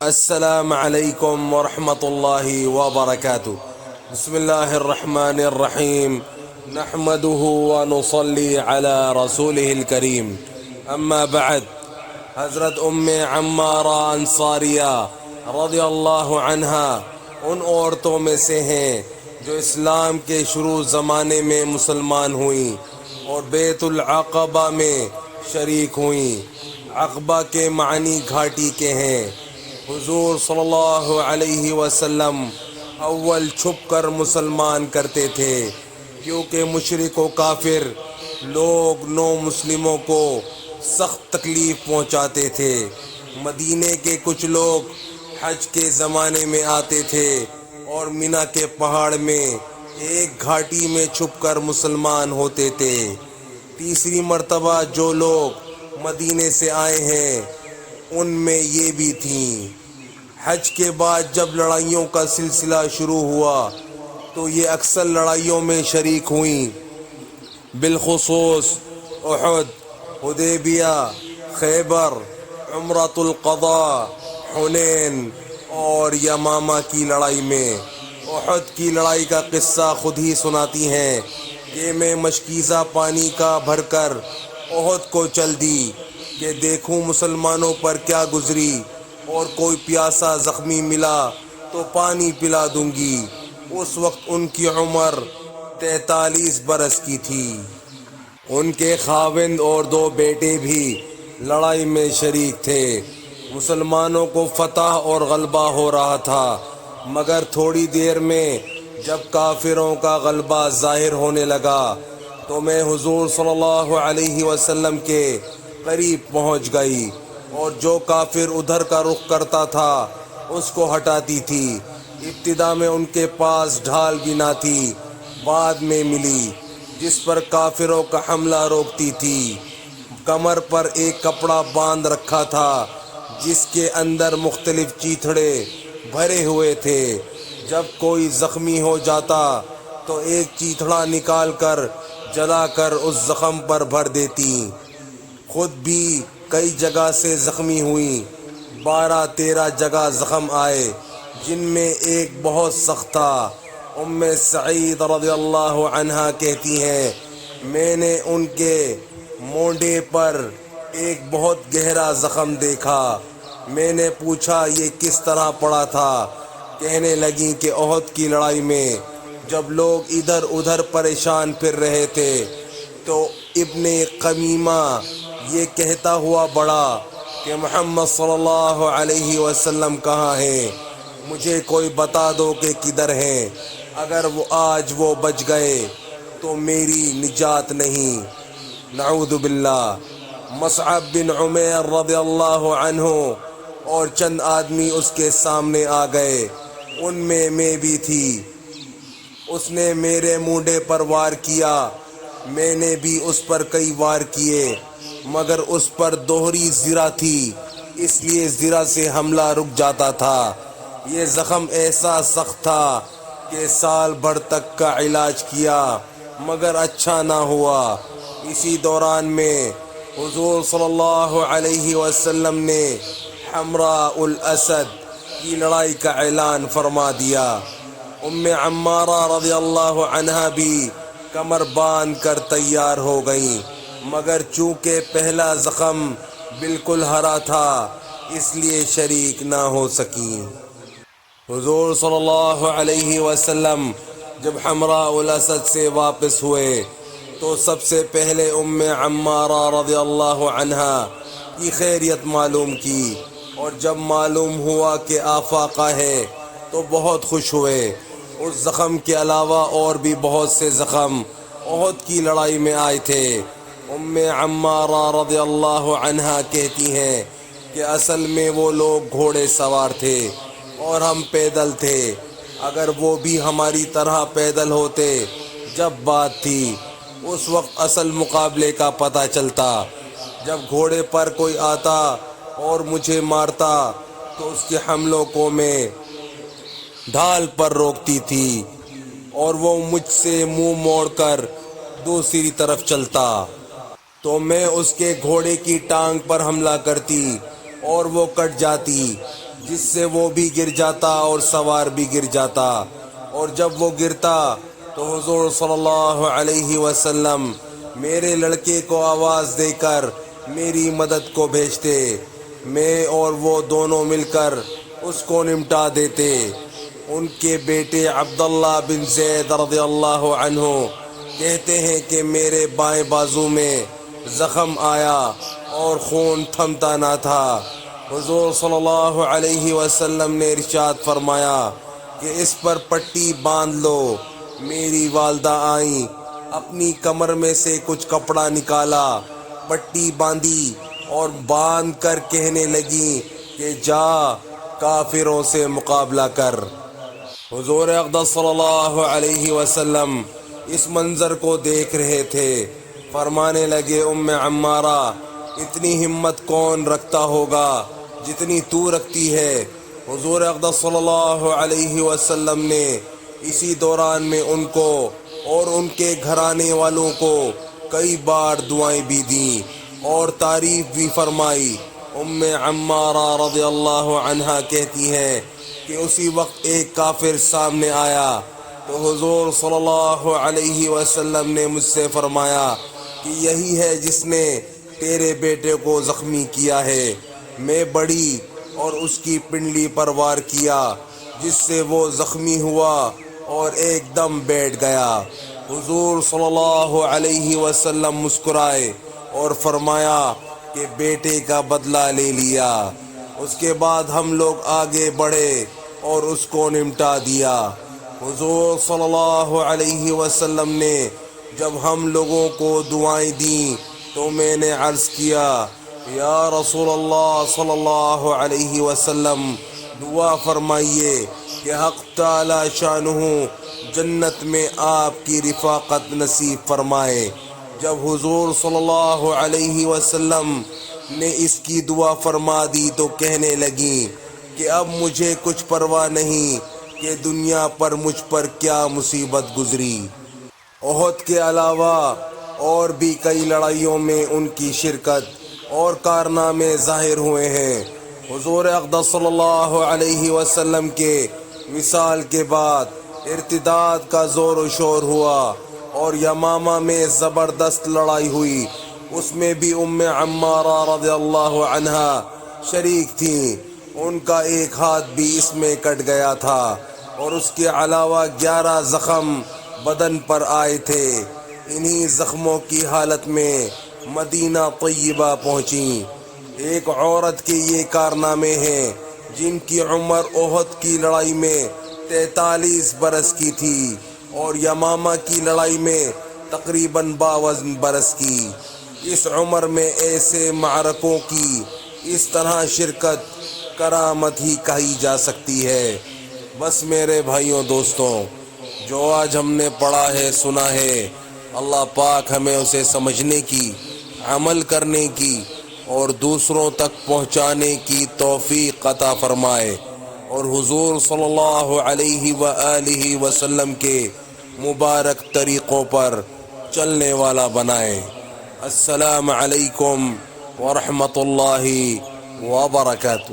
السلام علیکم ورحمۃ اللہ وبرکاتہ۔ بسم اللہ الرحمن الرحیم، نحمده ونصلی علی رسولہ الکریم، اما بعد۔ حضرت ام عمارہ انصاریہ رضی اللہ عنہا ان عورتوں میں سے ہیں جو اسلام کے شروع زمانے میں مسلمان ہوئیں اور بیت العقبہ میں شریک ہوئیں۔ عقبہ کے معنی گھاٹی کے ہیں۔ حضور صلی اللہ علیہ وسلم اول چھپ کر مسلمان کرتے تھے، کیونکہ مشرک و کافر لوگ نو مسلموں کو سخت تکلیف پہنچاتے تھے۔ مدینے کے کچھ لوگ حج کے زمانے میں آتے تھے اور مینا کے پہاڑ میں ایک گھاٹی میں چھپ کر مسلمان ہوتے تھے۔ تیسری مرتبہ جو لوگ مدینے سے آئے ہیں ان میں یہ بھی تھیں۔ حج کے بعد جب لڑائیوں کا سلسلہ شروع ہوا تو یہ اکثر لڑائیوں میں شریک ہوئیں، بالخصوص احد، حدیبیہ، خیبر، عمرۃ القضاء، حنین اور یمامہ کی لڑائی میں۔ احد کی لڑائی کا قصہ خود ہی سناتی ہیں کہ میں مشکیزہ پانی کا بھر کر احد کو چل دی کہ دیکھوں مسلمانوں پر کیا گزری، اور کوئی پیاسا زخمی ملا تو پانی پلا دوں گی۔ اس وقت ان کی عمر 43 برس کی تھی۔ ان کے خاوند اور 2 بیٹے بھی لڑائی میں شریک تھے۔ مسلمانوں کو فتح اور غلبہ ہو رہا تھا، مگر تھوڑی دیر میں جب کافروں کا غلبہ ظاہر ہونے لگا تو میں حضور صلی اللہ علیہ وسلم کے قریب پہنچ گئی اور جو کافر ادھر کا رخ کرتا تھا اس کو ہٹاتی تھی۔ ابتدا میں ان کے پاس ڈھال بھی نہ تھی، بعد میں ملی، جس پر کافروں کا حملہ روکتی تھی۔ کمر پر ایک کپڑا باندھ رکھا تھا جس کے اندر مختلف چیتھڑے بھرے ہوئے تھے۔ جب کوئی زخمی ہو جاتا تو ایک چیتھڑا نکال کر جلا کر اس زخم پر بھر دیتی۔ خود بھی کئی جگہ سے زخمی ہوئیں۔ 12-13 جگہ زخم آئے، جن میں ایک بہت سخت تھا۔ ام سعید رضی اللہ عنہا کہتی ہیں میں نے ان کے مونڈے پر ایک بہت گہرا زخم دیکھا۔ میں نے پوچھا یہ کس طرح پڑا تھا؟ کہنے لگیں کہ احد کی لڑائی میں جب لوگ ادھر ادھر پریشان پھر رہے تھے تو ابن قمیمہ یہ کہتا ہوا بڑھا کہ محمد صلی اللہ علیہ وسلم کہاں ہیں؟ مجھے کوئی بتا دو کہ کدھر ہیں۔ اگر وہ بچ گئے تو میری نجات نہیں۔ نعوذ باللہ۔ مصعب بن عمیر رضی اللہ عنہ اور چند آدمی اس کے سامنے آ گئے، ان میں بھی تھی۔ اس نے میرے مونڈے پر وار کیا، میں نے بھی اس پر کئی وار کیے، مگر اس پر دوہری زرہ تھی، اس لیے زرہ سے حملہ رک جاتا تھا۔ یہ زخم ایسا سخت تھا کہ سال بھر تک کا علاج کیا مگر اچھا نہ ہوا۔ اسی دوران میں حضور صلی اللہ علیہ وسلم نے حمراء الاسد کی لڑائی کا اعلان فرما دیا۔ ام عمارہ رضی اللہ عنہا بھی کمر باندھ کر تیار ہو گئیں، مگر چونکہ پہلا زخم بالکل ہرا تھا اس لیے شریک نہ ہو سکیں۔ حضور صلی اللہ علیہ وسلم جب حمراء الاسد سے واپس ہوئے تو سب سے پہلے ام عمارہ رضی اللہ عنہا کی خیریت معلوم کی، اور جب معلوم ہوا کہ آفاقہ ہے تو بہت خوش ہوئے۔ اس زخم کے علاوہ اور بھی بہت سے زخم احد کی لڑائی میں آئے تھے۔ ام عمارہ رضی اللہ عنہا کہتی ہیں کہ اصل میں وہ لوگ گھوڑے سوار تھے اور ہم پیدل تھے۔ اگر وہ بھی ہماری طرح پیدل ہوتے جب بات تھی، اس وقت اصل مقابلے کا پتہ چلتا۔ جب گھوڑے پر کوئی آتا اور مجھے مارتا تو اس کے حملوں کو میں ڈھال پر روکتی تھی اور وہ مجھ سے منہ موڑ کر دوسری طرف چلتا تو میں اس کے گھوڑے کی ٹانگ پر حملہ کرتی اور وہ کٹ جاتی۔ جس سے وہ بھی گر جاتا اور سوار بھی گر جاتا، اور جب وہ گرتا تو حضور صلی اللہ علیہ وسلم میرے لڑکے کو آواز دے کر میری مدد کو بھیجتے، میں اور وہ دونوں مل کر اس کو نمٹا دیتے۔ ان کے بیٹے عبداللہ بن زید رضی اللہ عنہ کہتے ہیں کہ میرے بائیں بازو میں زخم آیا اور خون تھمتا نہ تھا۔ حضور صلی اللہ علیہ وسلم نے ارشاد فرمایا کہ اس پر پٹی باندھ لو۔ میری والدہ آئیں، اپنی کمر میں سے کچھ کپڑا نکالا، پٹی باندھی اور باندھ کر کہنے لگیں کہ جا کافروں سے مقابلہ کر۔ حضور اقدس صلی اللہ علیہ وسلم اس منظر کو دیکھ رہے تھے، فرمانے لگے ام عمارہ، اتنی ہمت کون رکھتا ہوگا جتنی تو رکھتی ہے۔ حضور اقدس صلی اللہ علیہ وسلم نے اسی دوران میں ان کو اور ان کے گھرانے والوں کو کئی بار دعائیں بھی دیں اور تعریف بھی فرمائی۔ ام عمارہ رضی اللہ عنہا کہتی ہیں کہ اسی وقت ایک کافر سامنے آیا تو حضور صلی اللہ علیہ وسلم نے مجھ سے فرمایا کہ یہی ہے جس نے تیرے بیٹے کو زخمی کیا ہے۔ میں بڑھی اور اس کی پنڈلی پر وار کیا، جس سے وہ زخمی ہوا اور ایک دم بیٹھ گیا۔ حضور صلی اللہ علیہ وسلم مسکرائے اور فرمایا کہ بیٹے کا بدلہ لے لیا۔ اس کے بعد ہم لوگ آگے بڑھے اور اس کو نمٹا دیا۔ حضور صلی اللہ علیہ وسلم نے جب ہم لوگوں کو دعائیں دیں تو میں نے عرض کیا یا رسول اللہ صلی اللہ علیہ وسلم، دعا فرمائیے کہ حق تعالی شانہ جنت میں آپ کی رفاقت نصیب فرمائے۔ جب حضور صلی اللہ علیہ وسلم نے اس کی دعا فرما دی تو کہنے لگیں کہ اب مجھے کچھ پرواہ نہیں کہ دنیا پر مجھ پر کیا مصیبت گزری۔ احد کے علاوہ اور بھی کئی لڑائیوں میں ان کی شرکت اور کارنامے ظاہر ہوئے ہیں۔ حضور اقدس صلی اللہ علیہ وسلم کے وصال کے بعد ارتداد کا زور و شور ہوا اور یمامہ میں زبردست لڑائی ہوئی، اس میں بھی ام عمارہ رضی اللہ عنہا شریک تھیں۔ ان کا ایک ہاتھ بھی اس میں کٹ گیا تھا اور اس کے علاوہ 11 زخم بدن پر آئے تھے۔ انہی زخموں کی حالت میں مدینہ طیبہ پہنچیں۔ ایک عورت کے یہ کارنامے ہیں جن کی عمر احد کی لڑائی میں 43 برس کی تھی اور یمامہ کی لڑائی میں تقریباً 52 برس کی۔ اس عمر میں ایسے معرکوں کی اس طرح شرکت کرامت ہی کہی جا سکتی ہے۔ بس میرے بھائیوں دوستوں، جو آج ہم نے پڑھا ہے سنا ہے، اللہ پاک ہمیں اسے سمجھنے کی، عمل کرنے کی اور دوسروں تک پہنچانے کی توفیق عطا فرمائے، اور حضور صلی اللہ علیہ وآلہ وسلم کے مبارک طریقوں پر چلنے والا بنائے۔ السلام علیکم ورحمۃ اللہ وبرکاتہ۔